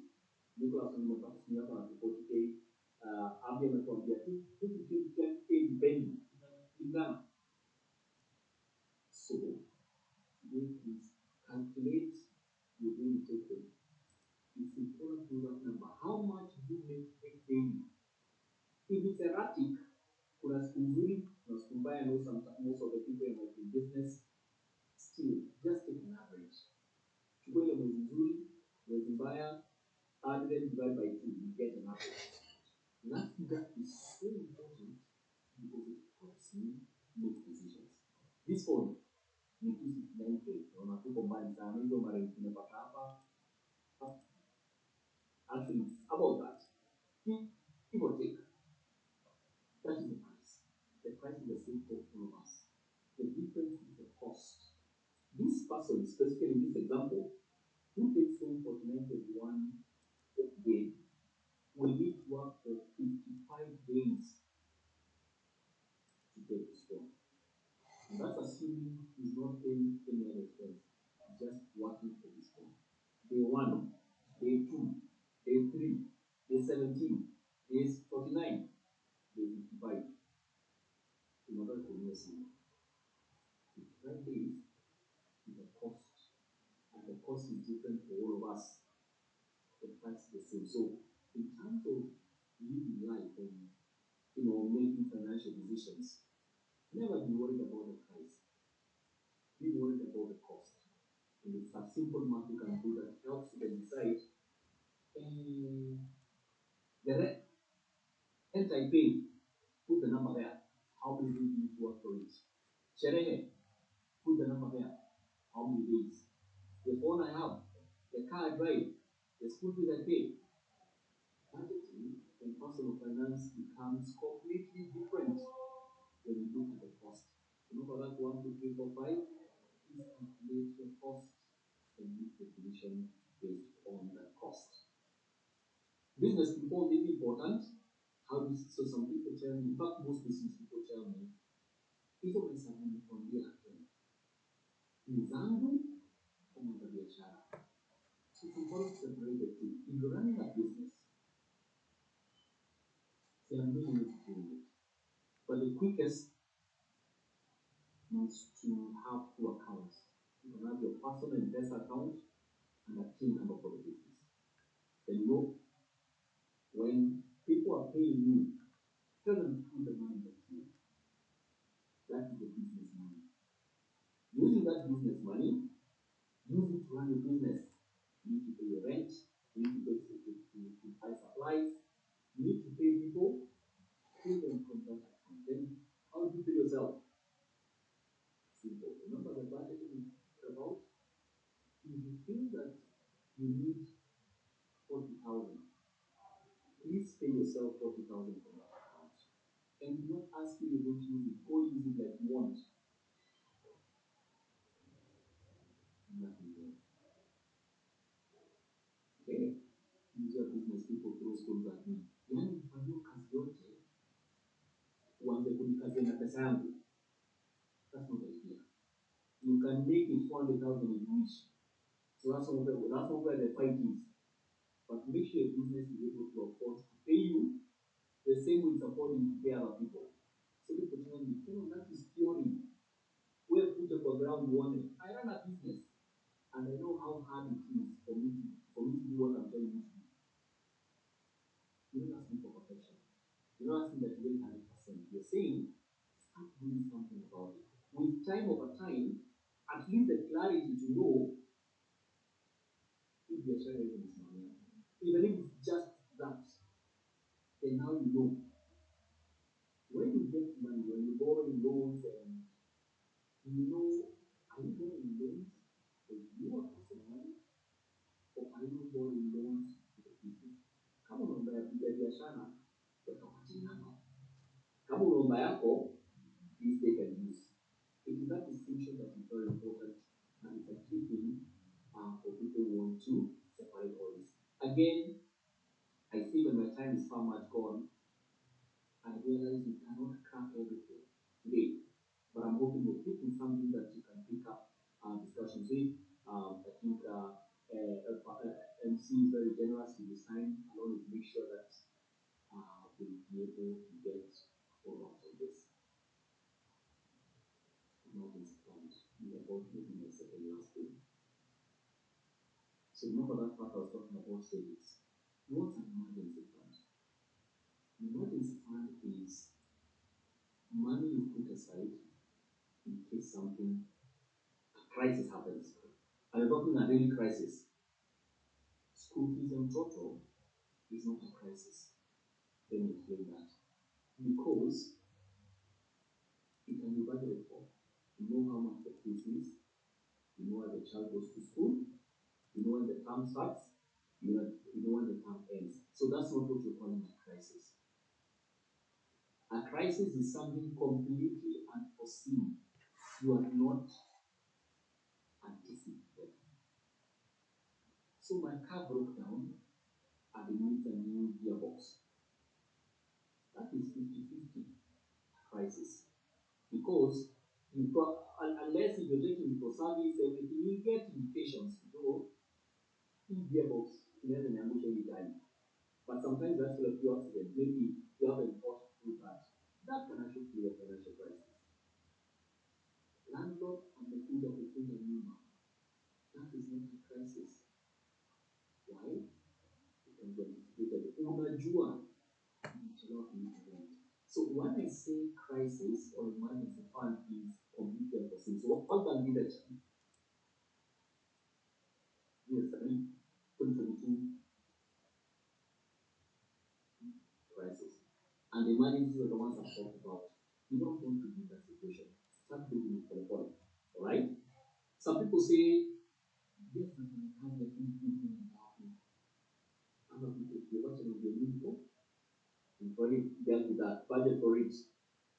Nicholas on the 40K, Abby on the 10K depending in Ghana. So, we calculate your daily take home. It's important to know that number. How much do you make daily? If it's erratic, kuna siku nzuri na siku mbaya, most of the people in my business, still, just take an average. Chukua ile mwezi nzuri, mwezi mbaya, add them divide by 2, you get an average. That figure is so important because it helps me make decisions. This one, ni 269K, unatuko mbali sana, hizo mara tumepata hapa. Actually, it's about that. Give or take. That is the price. The price is the same for all of us. The difference is the cost. This person, specifically in this example, who takes home 49.1 day, will need to work for 55 days to get this phone. And that's assuming he's not paying any other expense. He's just working for this phone. Day 1, day 2, day 3, day 17, day 49, day 55. In order to know 55 days is a cost, and the cost is different for all of us. The price is the same. So, in terms of living life and making financial decisions, never be worried about the price. Be worried about the cost. And it's a simple math you can do that helps you then decide the rent I pay, put the number there. How many days you need to work for it? Sherehe, put the number there. How many days? The phone I have, the car I drive, the school fees I pay. Budgeting and personal finance becomes completely different when you look at the cost. Remember that 1, 2, 3, 4, 5? Please calculate your cost and make the decision based on that cost. Business people may be important. So some people tell me, in fact, most business people tell me, hizo pesa nimekuambia ni zangu kama za biashara. So it's important to separate the two. If you're running a business, there are many ways to do it. But the quickest is to have 2 accounts. You can have your personal investor account and a team number for the business. Then when people are paying you, tell them to put the money in the team. That is the business money. Using that business money, use it to run your business. You need to pay your rent, you need to pay to buy supplies, you need to pay people, pay them from that account. Then how do you pay yourself? Simple. Remember the budget we talked about? If you feel that you need 40,000, please pay yourself 40,000 from that account. And do not ask you to use it. Go use it like you want. Nothing more. Okay? Use your business people throw schools at me. Yani kufanyia kazi yote uanze kunikazia na pesa yangu. That's not the idea. You can make it 400,000 if you wish. So that's not where the fight is. But make sure your business is able to afford to pay you the same way it's affording to pay other people. So people tell me, that is theory. Where put up a ground one. I run a business and I know how hard it is for me to do what I'm telling you to do. You're not asking for perfection. You're not asking that you will 100%. You're saying, start doing something about it. With time over time, at least the clarity to know if you're sharing this money. Even if it's just that, then now you know. When you get money, when you borrow loans, and you know, are you borrowing loans for your personal money, or are you borrowing loans to the business? Kama unaomba biashara, utapatia namba. Kama unaomba yako, please take and use. It is that distinction that is very important, and it's a key thing for people who want to separate all this. Again, I see when my time is far much gone, I realize we cannot crack everything today. But I'm hoping we're picking something that you can pick up discussions with. I think MC is very generous with his time. I want to make sure that we'll be able to get a lot of this. Emergency fund. We are both moving the second last thing. So remember that part I was talking about savings. What's an emergency fund? An emergency fund is money you put aside in case something, a crisis happens. And we're talking a real crisis. School fees in total is not a crisis. Let me explain that. Because it can be budgeted for. You know how much the fees is, you know when the child goes to school, you know when the term starts, you know when the term ends. So that's not what you're calling a crisis. A crisis is something completely unforeseen. You are not anticipated. So my car broke down and they need a new gearbox. That is 50-50 crisis. Because you've got, unless you're taking for service, everything, you get invitations to go in gearbox, you have an ambush any time. But sometimes that's a few accident. Maybe you have an important food that can actually be a financial crisis. Landlord and the food of the food and human. That is not a crisis. Why? It can be anticipated. Unajua, so when I say crisis or emergency fund is completely unforeseen. So what can be the challenge? Yes, 2022 crisis. And the emergencies are the ones I've talked about. You don't want to be in that situation. Start building it for the point. Alright? Some people say, yes, but I can't get anything about me. Other people say, what should I be doing for? You've already dealt with that. Budget for it.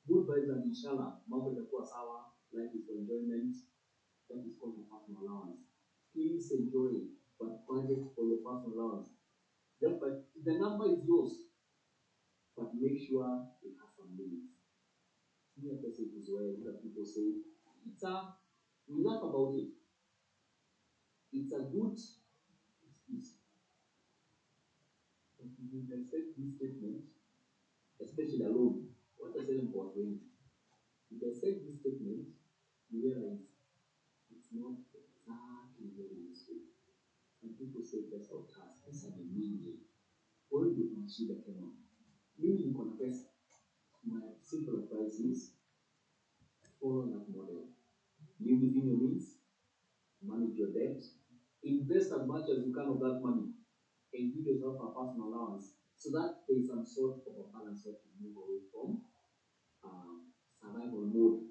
Good vibes and inshallah, mambo itakuwa sawa, life is for enjoyment. That is called a personal allowance. Please enjoy, but budget for your personal allowance. Just but the number is yours, but make sure it has some limits. Here, person is where that people say, we laugh about it. It's a good excuse. But if you accept this statement, especially alone, what I said about rent, if you accept this statement, you realize it's not exactly very useful. And people say that's our task. These are the meaning. What do you shida Kennon? Mimi niko na pesa. My simple advice is Follow that model. Live within your means, manage your debt, invest as much as you can of that money, and give yourself a personal allowance so that there is some sort of a balance that you move away from survival mode.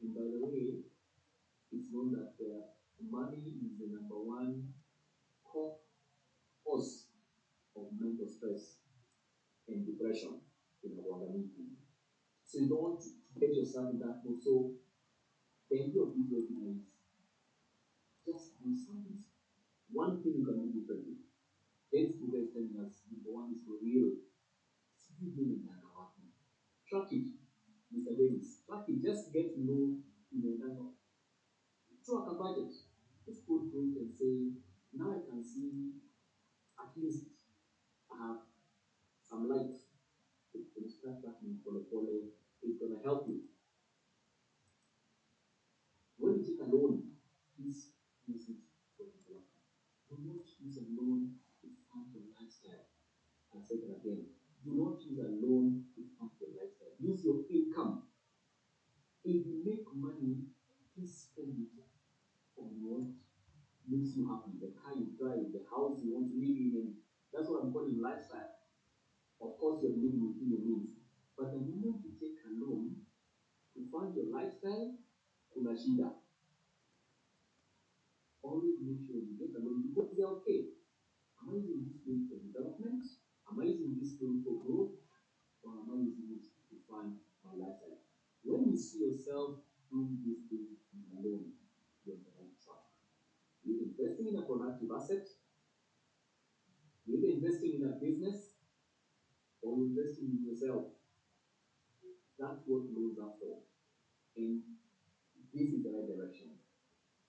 And by the way, it's known that money is the number one cause of mental stress and depression in our community. So you don't want to get yourself in that mode. So the idea of this webinar is just do something. One thing you can do differently. Dennis Buga is telling us number one is for real. Track it, Mr. Dennis. Track it. Just get to know track a budget. Just go through it and say, now I can see at least I have some light. When you start tracking pole, it's gonna help you. When you take a loan, please use it for development. Do not use a loan to fund your lifestyle. I'll say that again. Do not use a loan to fund your lifestyle. Use your income. If you make money, please spend it on what makes you happy. The car you drive, the house you want to live in, and that's what I'm calling lifestyle. Of course, you're living within your means. But the moment you take a loan to fund your lifestyle, kuna shida. Always make sure you get a loan because they're okay. Am I using this loan for development? Am I using this loan for growth? Or am I using it to fund my lifestyle? When you see yourself doing this thing alone, you're on the right track. You're investing in a productive asset, you're investing in a business, or you're investing in yourself. That's what loans are for. And this is the right direction.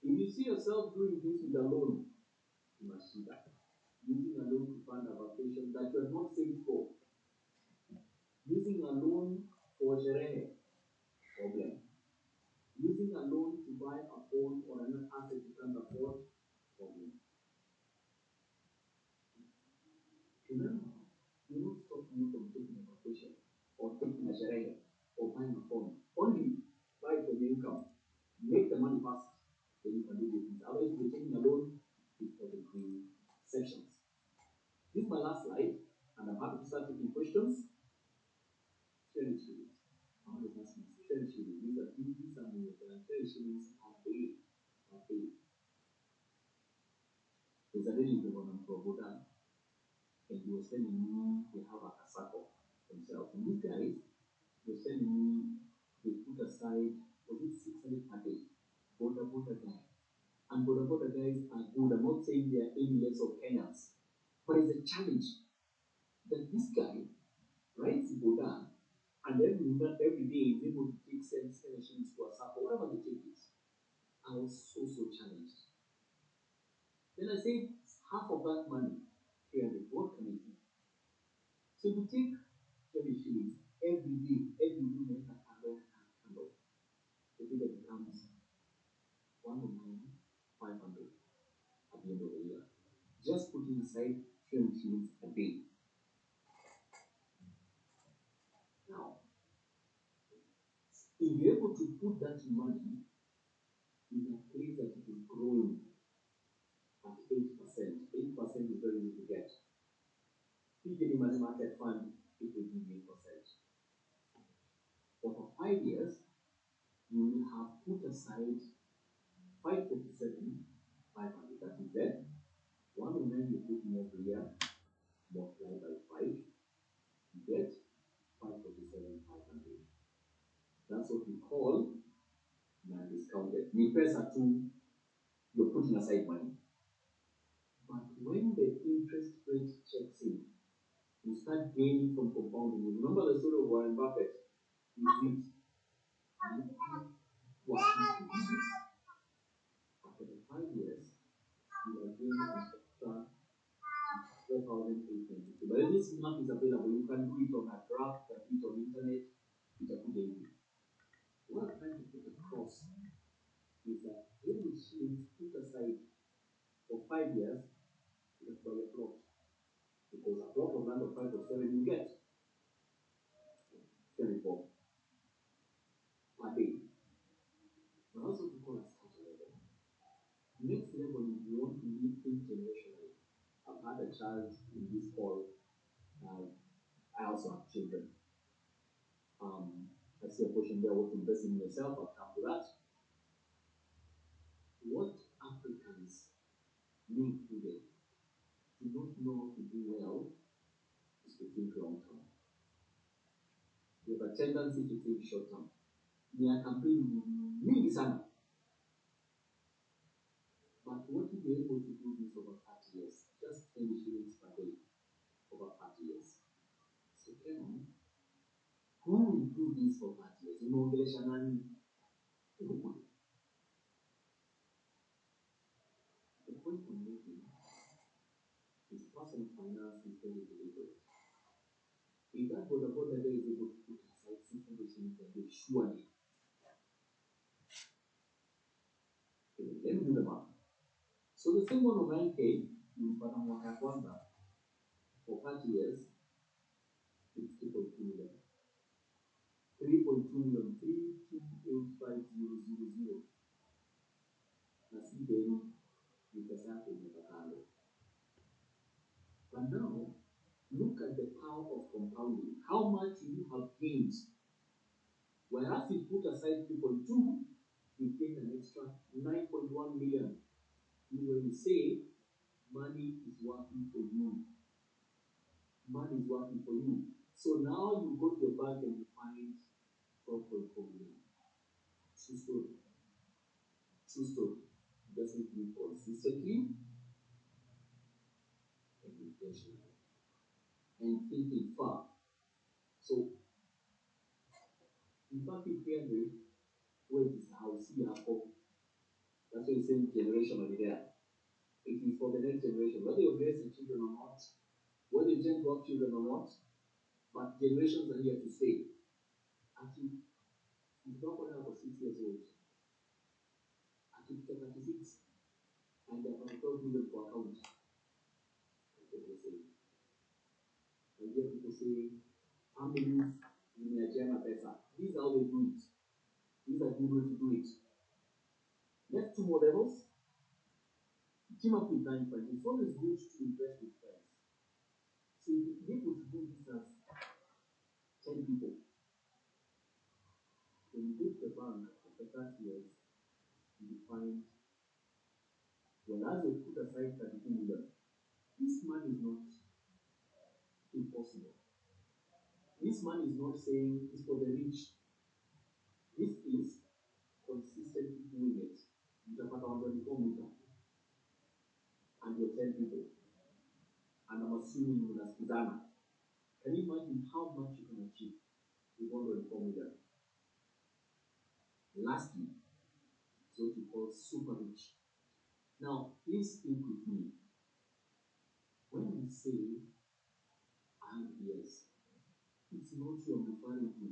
If you see yourself doing this with a loan, you must do that. Using a loan to fund a vacation that you are not saved for. Using a loan for sherehe, problem. Using a loan to buy a phone or an asset you can't afford, problem. Remember, do not stop you from taking a vacation or taking a sherehe or buying a phone. Only buy it from your income. Make the money fast, then you can do these things. Otherwise, if you're taking a loan, it's for the green sections. This is my last slide, and I'm happy to start taking questions. 20 shillings. How much is that? 20 shillings. These are money. 20 shillings a day. A day. There's a lady who went to Bhutan, and he was telling me they have a casako themselves. And these guys were telling me they put aside, was it 600 a day? Border guy. And border guys are good. I'm not saying they are any less of Kenyans, but it's a challenge that this guy rides in Bhutan and every day is able to take 7 shillings to a sako, whatever the take is. I was so challenged. Then I said, half of that money, 300, what can I do? So we take 20 shillings every day make a candle. The figure becomes 1,500 at the end of the year. Just putting aside 20 shillings a day. Now, if you're able to put that money in a place that it is growing at 8%, 8% is very easy to get. If you get money market fund, it will give you 8%. But for 5 years, you will have put aside 547, 500. That is it. 109 you put in every year, multiply by 5, you get 547, 500. That's what we call non-discounted. Ni pesa tu, you're putting aside money. But when the interest rate checks in, you start gaining from compounding. Remember the story of Warren Buffett? After the 5 years, you are gaining an extra 4,892. But this math is available. You can do it on a graph, you can do it on the internet, you can put it in. What I'm trying to put across is that every shilling put aside for 5 years, you can buy a plot. Because a plot of land of 5 or 7 you get 24 per day. but also to call a starter level. Next level is you want to live think generationally. I've had a child in this call. I also have children. I see a question there, what to invest in myself. I'll come to that. What Africans, me included, do not know how to do well is to think long term. We have a tendency to think short term. Miaka mbili mingi sana. But what if you're able to do this over 30 years? Just 10 shillings per day over 30 years. So Kennon, who will do this for 30 years? Unaongelesha nani? The point I'm making is personal finance is very deliberate. If that boda day is able to put aside 600 shillings per day, surely. Let me do the math. So the same one of 9K, you put on mwaka kwanza for 30 years, it's 3.2 million. 3.2 million, 3285000. Na si deni ni pesa yako imepakalo. But now, look at the power of compounding. How much you have gained. Whereas you put aside 3.2, you gain an extra 9.1 million. When you say money is working for you, money is working for you. So now you go to your bank and you find 12.4 million. True story. True story. Just need to be consistently and intentionally and thinking far. So, in fact, if 300, where is the house? See your home. That's why it's saying generationally there. It is for the next generation. Whether you're raising children or not, whether you intend to have children or not, but generations are here to stay. Actually, if you when I was 6 years old, actually 36, and they have 12 million for account. That's what they say. And here people say, families in Nigeria pesa. These are how they do it. These are good ways to do it. Let's 2 more levels. Team up with 9 friends. It's always good to invest with friends. So if you're able to do this as 10 people, when you go to the bank after 30 years, you find, well, as you put aside 32 million, this money is not impossible. This money is not saying it's for the rich. This is consistently doing it. You have got 124 million, and you're 10 people. And I'm assuming you're Skizana. Can you imagine how much you can achieve with 124 million? Lastly, it's what you call super rich. Now, please think with me. When we say ideas, it's not you I'm referring to.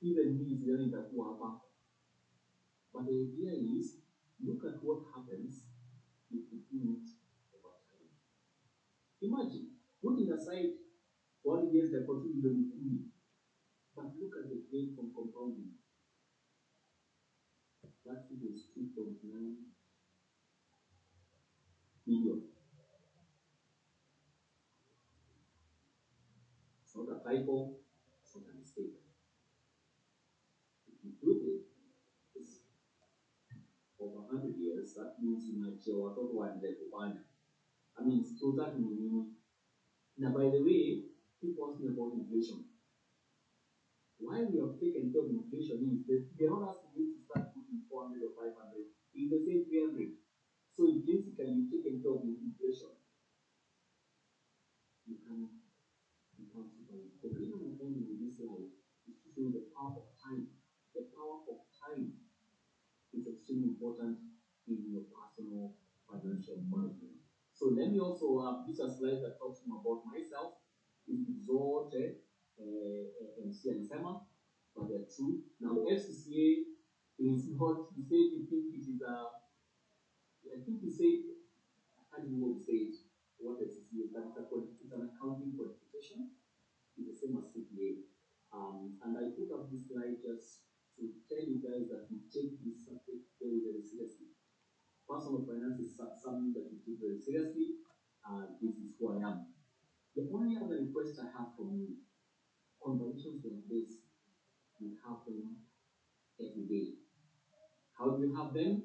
Even me is learning that hapa. But the idea is, look at what happens if you do it over time. Imagine putting aside 1 year's the opportunity, but look at the gain from compounding. That figure is 2.9 billion. It's not a typo, it's not a mistake. If you do this over 100 years, that means you might share what one kufanya. I mean, it's totally meaning. Now, by the way, people ask me about inflation. Why we have taken care of inflation is that they're not asking you to start putting 400 or 500. It's the same 300. So basically, you've taken care of inflation. You can become super rich. The reason I'm ending with this slide is to show the power of time. The power of time is extremely important in your personal financial management. So let me also this a slide that talks more about myself. It is all MC and SEMA, but they're true. Now FCCA is not, you say you think it is I think you say, I can't even say it, what FCCA is, but it's an accounting qualification. It's the same as CPA. And I put up this slide just to tell you guys that we take this subject very very seriously. This is who I am. The only other request I have from you, conversations like this, we have them every day. How do we have them?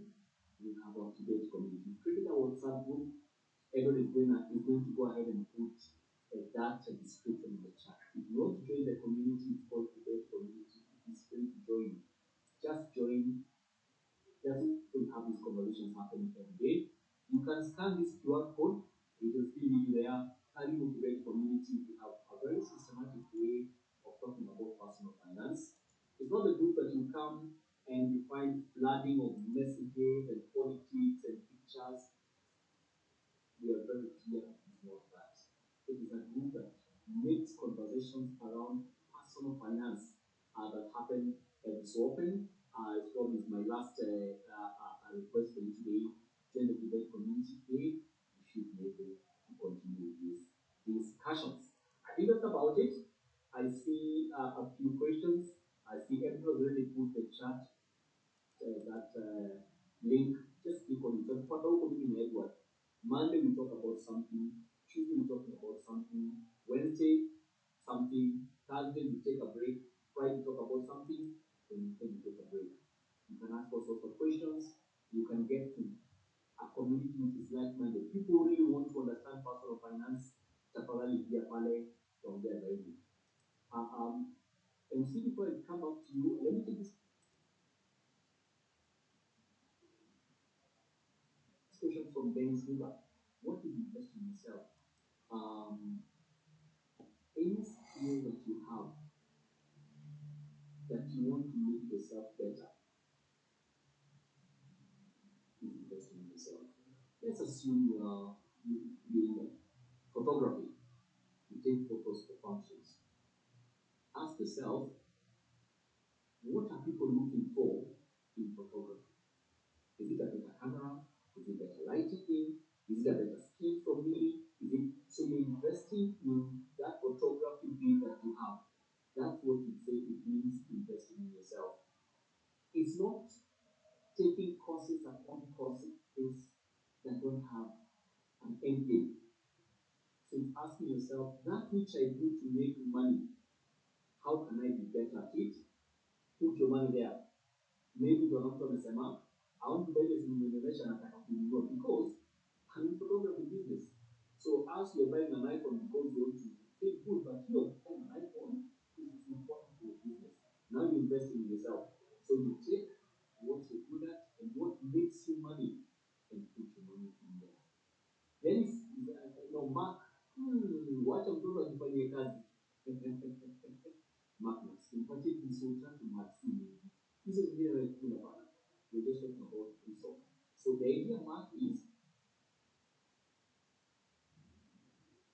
We have our debate community. Create a WhatsApp group. Everyone is going to go ahead and put that description in the chat. If you want to join the community, it's called debate community. It's free to join. Just join. Just to have these conversations happening every day. You can scan this QR code. It will still be there. Carry motivate community. We have a very systematic way of talking about personal finance. It's not a group that you come and you find flooding of messages and politics and pictures. We are very clear it's not that. It is a group that makes conversations around personal finance that happen every so often. It's probably my last request for you today. Join the debate community today. You should be able to continue with these discussions. I think that's about it. I see a few questions. I see everyone already put the chat that link, just click on it. So what are we in Edward? Monday we talk about something, Tuesday we talk about something, Wednesday something, Thursday we take a break, Friday we talk about something, then we take a break. You can ask all sorts of questions, you can get to a community which is like-minded. People really want to understand personal finance, tafadhali pia pale tuongea zaidi. And see before I come up to you, let me take this question from Dennis Miller. What is investing in yourself? Any skill that you have that you want to make yourself better is investing in yourself. Let's assume you are doing photography. You take photos for functions. Ask yourself, what are people looking for in photography? Is it a better camera? Is it better lighting? Is it a better skill from me? Is it so you're investing in that photography bit that you have? That's what it say it means investing in yourself. It's not taking courses upon courses that don't have an end game. So it's asking yourself, that which I do to make money, how can I be better at it? Put your money there. Maybe you're not going to say, I want to buy this innovation at a because I'm in photography business. So as you're buying an iPhone because you want to feel good, but you're buying an iPhone because it's important for your business. Now you're investing in yourself. So you take what you're good at and what makes you money and put your money in there. Then it's, Mark, wacha mtoto akifanyia kazi. Mark simpatie consultant Mark hizo zingine kuna bana. We're just talking about result. So the idea Mark is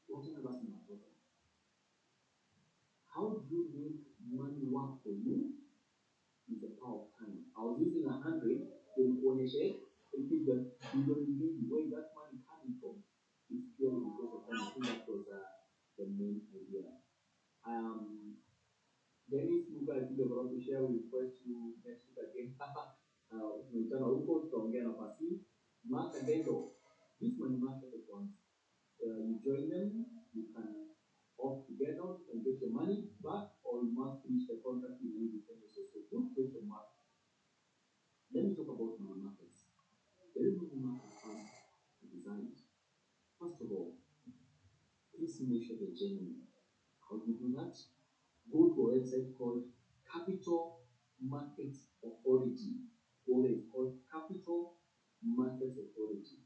whatever basi matoka. How do you make money work for you? Is the power of time. I was using 100 in ownership and keep the billion where that money coming from. It's purely because of time. I think that was the main idea. Dennis Luka, I think we're going to share with request to next week again. Tunaitana huko tutaongea na Passi. Mark and Dendo, this money market at once. You join them, you can opt to get out and get your money back, or you must finish the contract in any defense. So good question, Mark. Let me talk about money markets. There is money market fund designed. First of all, please make sure they're genuine. How do you do that? Go to a website called Capital Markets Authority, or it's called Capital Markets Authority.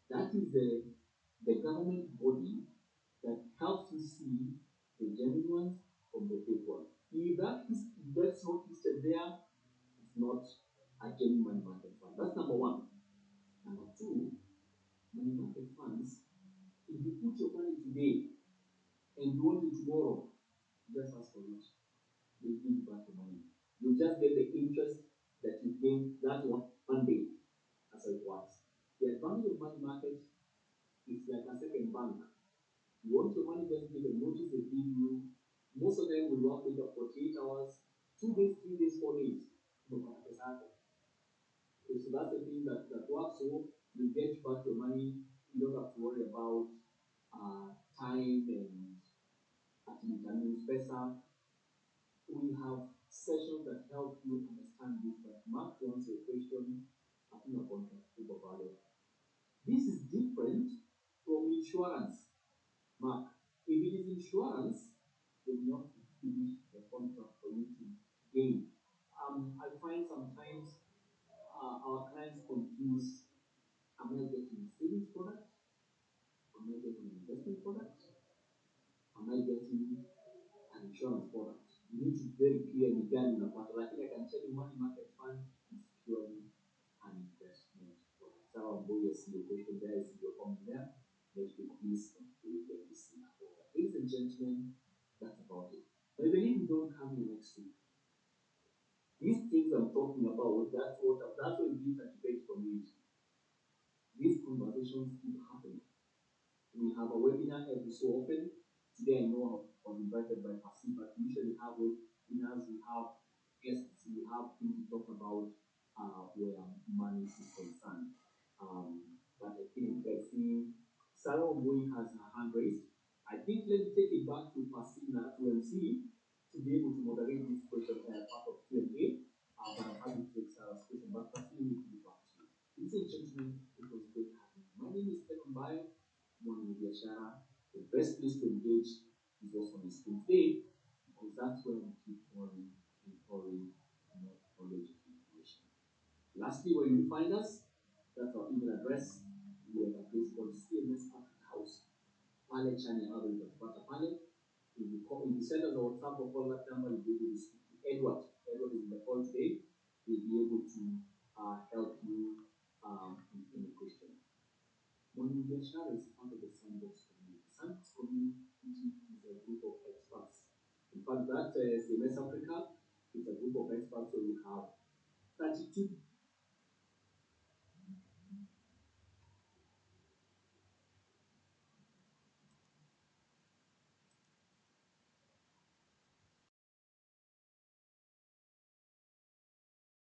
That is the government body that helps you see the genuine ones from the fake ones. If that's not listed there, it's not a genuine money market fund. That's number one. Number two, money market funds, if you put your money today and you want it tomorrow, just ask for it. They give you back the money. You just get the interest that you gain that one day. That's how it works. The advantage of money market is like a second bank. You want your money, just give a notice they give you. Most of them will work with you 48 hours, 2 days, 3 days, 4 days. No matter the cycle. Okay, so that's the thing that works. So you get back your money You don't have to worry about time and attaining pesa. We have sessions that help you understand this. But Mark, to answer your question, I think about value. This is different from insurance. Mark, if it is insurance, they will not finish the contract for you to gain. I find sometimes our clients confuse, am I getting a savings product? Am I getting an investment product? Am I getting an insurance product? You need to be very clear regarding the part. I think I can tell you money market fund is purely an investment product. So I'm going to see your question there, I see your comment there. Let's be pleased to let me see. Ladies and gentlemen, that's about it. But I believe you don't come here next week. These things I'm talking about, that's what it means at debate community. These conversations keep happening. We have a webinar every so often. Today I know I was invited by Passi, but we usually have webinars, we have guests, we have things to talk about where money is concerned. But I think let's see, Sarah Omoi has her hand raised. I think let's take it back to Passi now to MC to be able to moderate this question part of Q&A. But I'm happy to take Sarah's question. But Passi, we need to be back to you. Ladies and gentlemen, it was great having you. My name is Kennon Mbae Mwalimu Biashara. The best place to engage is what's on the screen today, because that's where we keep on empowering knowledge and information. Lastly, where you find us, that's our email address. We have a place called CMS Africa House. Pale chanya other utapata pale. If you send us a WhatsApp or call that number, you'll be able to speak to Edward. Edward is in the call today. He'll be able to help you in any question. Mwalimu Biashara is part of the Sandbox community. Sandbox community is a group of experts. In fact, that CMS Africa is a group of experts where we have 32